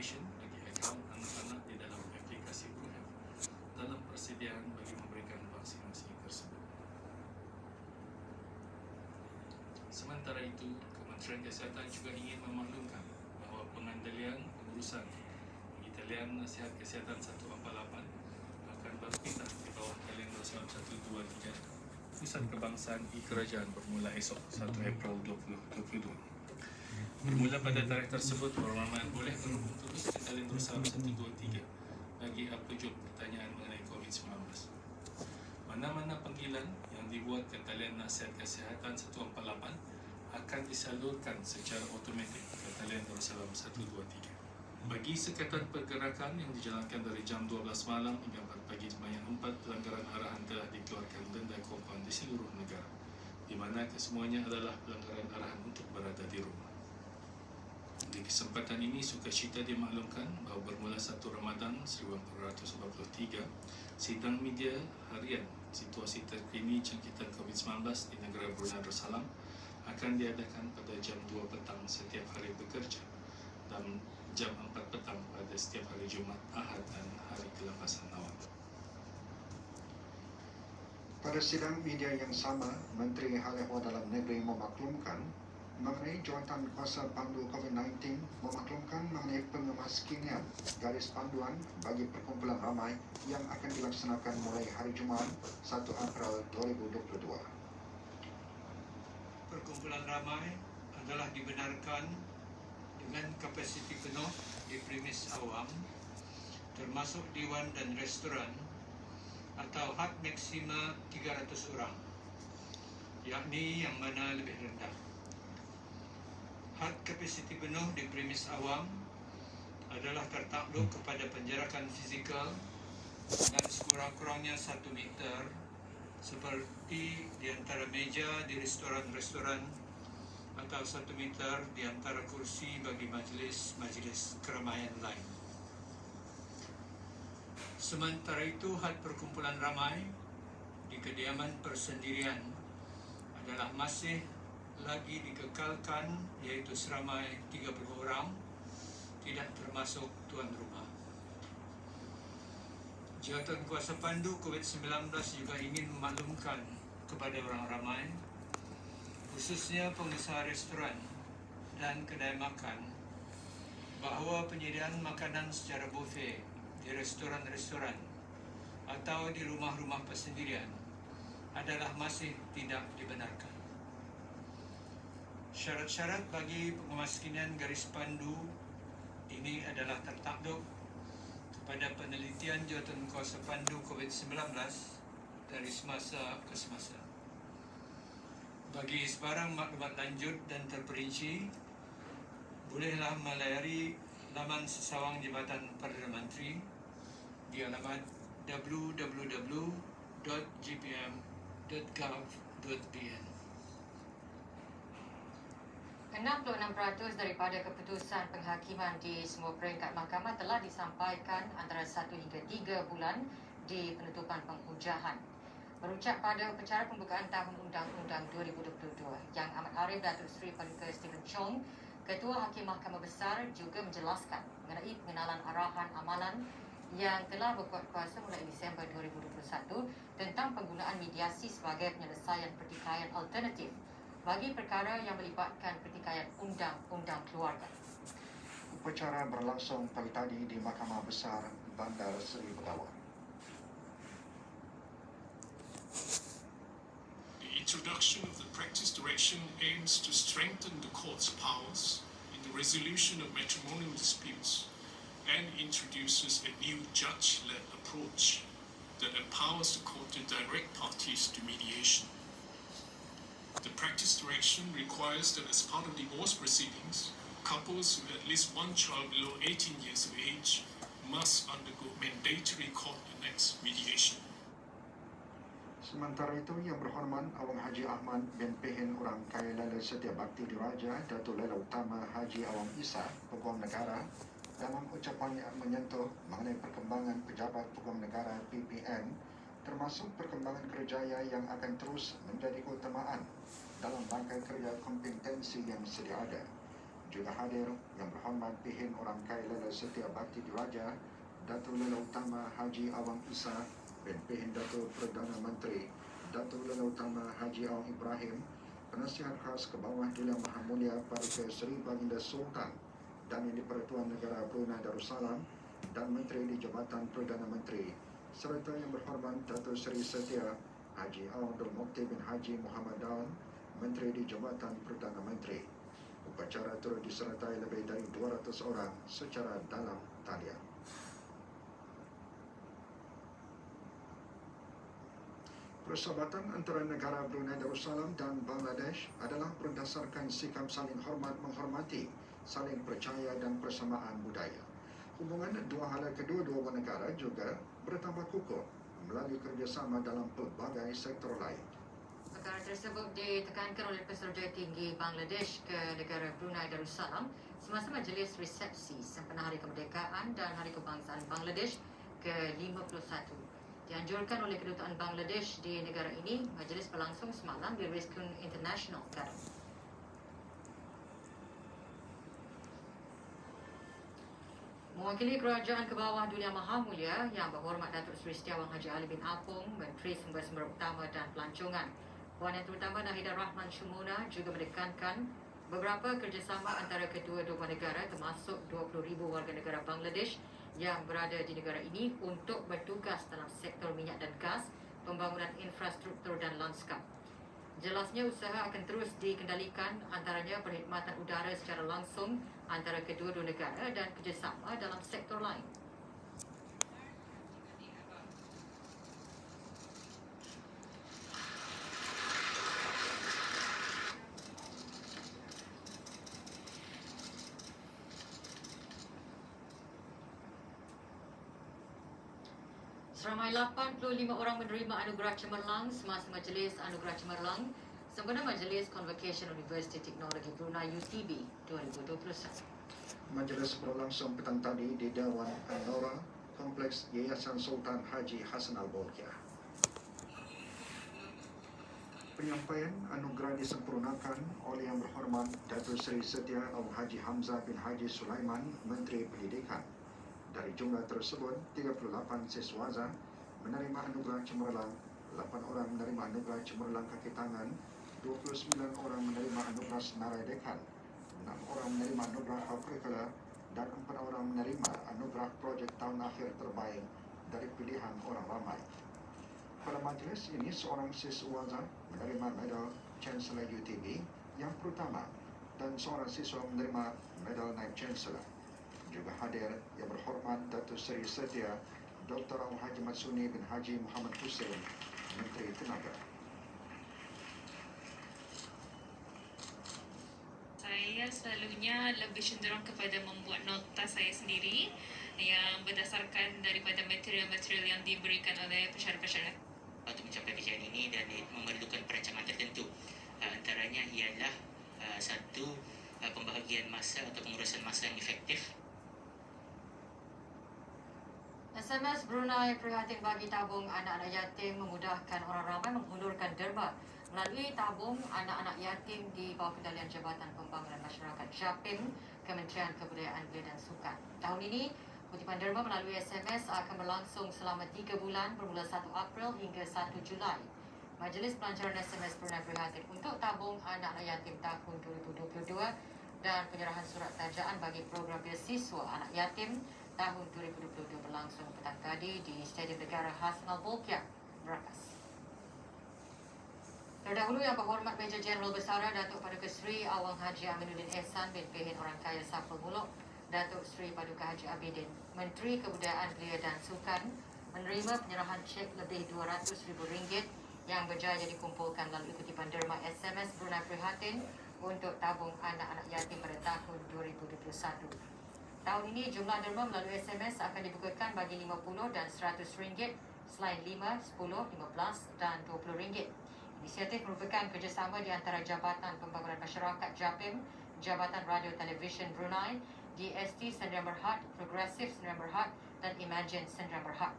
information bagi akaun anak-anak di dalam aplikasi ProHealth dalam persediaan bagi memberikan vaksinasi tersebut. Sementara itu, Kementerian Kesihatan juga ingin memaklumkan bahawa pengandalian pengurusan Talian Nasihat Kesihatan 148 akan berpindah di bawah Talian Nasional 123 Pusat Kebangsaan Kerajaan bermula esok 1 April 2022. Bermula pada tarikh tersebut, orang ramai boleh berhubung terus ke Talian Nasional 123 bagi apa jua pertanyaan mengenai COVID-19. Mana-mana panggilan yang dibuat ke Talian Nasihat Kesihatan 148 akan disalurkan secara automatik ke Talian Nasional 123. Bagi sekatan pergerakan yang dijalankan dari jam 12 malam hingga 4 pagi sebanyak 4 pelanggaran arahan telah dikeluarkan denda kompaun di seluruh negara, di mana kesemuanya adalah pelanggaran arahan untuk berada di rumah. Di kesempatan ini, sukacita dimaklumkan bahawa bermula 1 Ramadan 1443, sidang media harian situasi terkini jangkitan COVID-19 di negara Brunei Darussalam akan diadakan pada jam 2 petang setiap hari bekerja dan jam 4 petang pada setiap hari Jumaat, Ahad dan hari kelepasan awal. Pada sidang media yang sama, Menteri Hal Ehwal Dalam Negeri memaklumkan mengenai jawatan kuasa pandu COVID-19 memaklumkan mengenai pengemaskinian garis panduan bagi perkumpulan ramai yang akan dilaksanakan mulai hari Jumaat 1 April 2022. Perkumpulan ramai adalah dibenarkan dengan kapasiti penuh di premis awam, termasuk diwan dan restoran, atau had maksima 300 orang, yakni yang mana lebih rendah. Had kapasiti penuh di premis awam adalah tertakluk kepada penjarakan fizikal dan sekurang-kurangnya 1 meter seperti di antara meja di restoran-restoran atau 1 meter di antara kursi bagi majlis keramaian lain. Sementara itu, had perkumpulan ramai di kediaman persendirian adalah masih lagi dikekalkan, iaitu seramai 30 orang, tidak termasuk tuan rumah. Jawatan Kuasa Pandu COVID-19 juga ingin memaklumkan kepada orang ramai, khususnya pengusaha restoran dan kedai makan, bahawa penyediaan makanan secara buffet di restoran-restoran atau di rumah-rumah persendirian adalah masih tidak dibenarkan. Syarat-syarat bagi pengemaskinian garis pandu ini adalah tertakluk kepada penelitian Jawatan Kuasa Pandu COVID-19 dari semasa ke semasa. Bagi sebarang maklumat lanjut dan terperinci, bolehlah melayari laman sesawang Jabatan Perdana Menteri di alamat www.gpm.gov.bn. 66% daripada keputusan penghakiman di semua peringkat mahkamah telah disampaikan antara 1 hingga 3 bulan di penutupan penghujahan. Berucap pada upacara pembukaan Tahun Undang-Undang 2022, Yang Amat Arif Datuk Seri Paduka Stephen Chong, Ketua Hakim Mahkamah Besar, juga menjelaskan mengenai pengenalan arahan amalan yang telah berkuat kuasa mulai Disember 2021 tentang penggunaan mediasi sebagai penyelesaian pertikaian alternatif bagi perkara yang melibatkan pertikaian undang-undang keluarga. Upacara berlangsung pagi tadi di Mahkamah Besar Bandar Seri Begawan. The introduction of the practice direction aims to strengthen the court's powers in the resolution of matrimonial disputes and introduces a new judge-led approach that empowers the court to direct parties to mediation. The practice direction requires that as part of divorce proceedings, couples with at least one child below 18 years of age must undergo mandatory court-annexed mediation. Sementara itu, Yang Berhormat Awang Haji Ahmad bin Pehin Orang Kaya Lala Setia Bakti Diraja Datuk Laila Utama Haji Awang Isa Peguam Negara dalam ucapan yang menyentuh mengenai perkembangan pejabat Peguam Negara PPN, termasuk perkembangan kerjaya yang akan terus menjadi keutamaan dalam rangkaian kerja kompetensi yang sedia ada. Juga hadir Yang Berhormat Pihin Orang Kaya Lela Setia Bakti Diraja Datuk Lela Utama Haji Awang Isa dan Pihin Datuk Perdana Menteri Datuk Lela Utama Haji Awang Ibrahim, Penasihat Khas ke bawah Yang Maha Mulia Paduka Seri Baginda Sultan dan Yang di-Pertuan Negara Brunei Darussalam dan Menteri di Jabatan Perdana Menteri serta Yang Berhormat Datuk Seri Setia Haji Awang Dul Mukti bin Haji Muhammad Daun, Menteri di Jabatan Perdana Menteri. Upacara turut disertai lebih dari 200 orang secara dalam talian. Persahabatan antara negara Brunei Darussalam dan Bangladesh adalah berdasarkan sikap saling hormat menghormati, saling percaya dan persamaan budaya. Hubungan dua hala kedua-dua negara juga bertambah kukuh melalui kerjasama dalam pelbagai sektor lain. Perkara tersebut ditekankan oleh Pesuruhjaya Tinggi Bangladesh ke negara Brunei Darussalam semasa majlis resepsi sempena Hari Kemerdekaan dan Hari Kebangsaan Bangladesh ke-51. Dianjurkan oleh Kedutaan Bangladesh di negara ini, majlis berlangsung semalam di Rizkun International Garden. Mewakili Kerajaan ke bawah Dunia Maha Mulia Yang Berhormat Datuk Seri Setiawang Haji Ali bin Apong, Menteri Sumber-Sumber Utama dan Pelancongan, Puan Yang Terutama Nahidah Rahman Shumona juga menekankan beberapa kerjasama antara kedua-dua negara termasuk 20,000 warga negara Bangladesh yang berada di negara ini untuk bertugas dalam sektor minyak dan gas, pembangunan infrastruktur dan lanskap. Jelasnya usaha akan terus dikendalikan antaranya perkhidmatan udara secara langsung antara kedua-dua negara dan kerjasama dalam sektor lain. Seramai 85 orang menerima anugerah cemerlang semasa majlis anugerah cemerlang sempena Majlis Convocation Universiti Teknologi Brunei UTB 2021. Majlis berlangsung petang tadi di Dewan An-Nora, Kompleks Yayasan Sultan Haji Hassan Al-Bolkiah. Penyampaian anugerah disempurnakan oleh Yang Berhormat Datuk Seri Setia Awang Haji Hamzah bin Haji Sulaiman, Menteri Pendidikan. Dari jumlah tersebut, 38 siswaza menerima anugerah cemerlang, 8 orang menerima anugerah cemerlang kaki tangan, 29 orang menerima anugerah senarai dekan, 6 orang menerima anugerah curricular dan 4 orang menerima anugerah projek tahun akhir terbaik dari pilihan orang ramai. Pada majlis ini, seorang siswaza menerima medal Chancellor UTB yang pertama dan seorang siswa menerima medal Naib Chancellor. Juga hadir Yang Berhormat Datuk Seri Setia Dr. Awang Haji Matsuni bin Haji Muhammad Hussein, Menteri Tenaga. Saya selalunya lebih cenderung kepada membuat nota saya sendiri yang berdasarkan daripada material-material yang diberikan oleh pesara-pesara. Untuk mencapai kejayaan ini dan memerlukan perancangan tertentu. Antaranya ialah satu, pembahagian masa atau pengurusan masa yang efektif. SMS Brunei prihatin bagi tabung anak-anak yatim memudahkan orang ramai menghulurkan derma melalui tabung anak-anak yatim di bawah kendalian Jabatan Pembangunan Masyarakat JAPIM, Kementerian Kebudayaan Belia dan Sukan. Tahun ini, kutipan derma melalui SMS akan berlangsung selama 3 bulan bermula 1 April hingga 1 Julai. Majlis Pelancaran SMS Brunei prihatin untuk tabung anak-anak yatim tahun 2022 dan penyerahan surat tajaan bagi program beasiswa anak yatim tahun 2022 berlangsung petang tadi di Stadium Negara Hassan Al-Bolkiah, Berakas. Terdahulu Yang Berhormat Major Jeneral Besara Datuk Paduka Seri Awang Haji Aminuddin Ehsan bin Pihin Orang Kaya Saful Muluk, Datuk Seri Paduka Haji Abidin, Menteri Kebudayaan Belia dan Sukan, menerima penyerahan cek lebih RM200,000 yang berjaya dikumpulkan melalui kutipan derma SMS Brunei prihatin untuk tabung anak-anak yatim pada tahun 2021. Tahun ini, jumlah derma melalui SMS akan dibukakan bagi RM50 dan RM100 selain RM5, RM10, RM15 dan RM20. Inisiatif merupakan kerjasama di antara Jabatan Pembangunan Masyarakat JAPIM, Jabatan Radio Televisyen Brunei, DST Sdn Bhd, Progresif Sdn Bhd dan Imagine Sdn Bhd.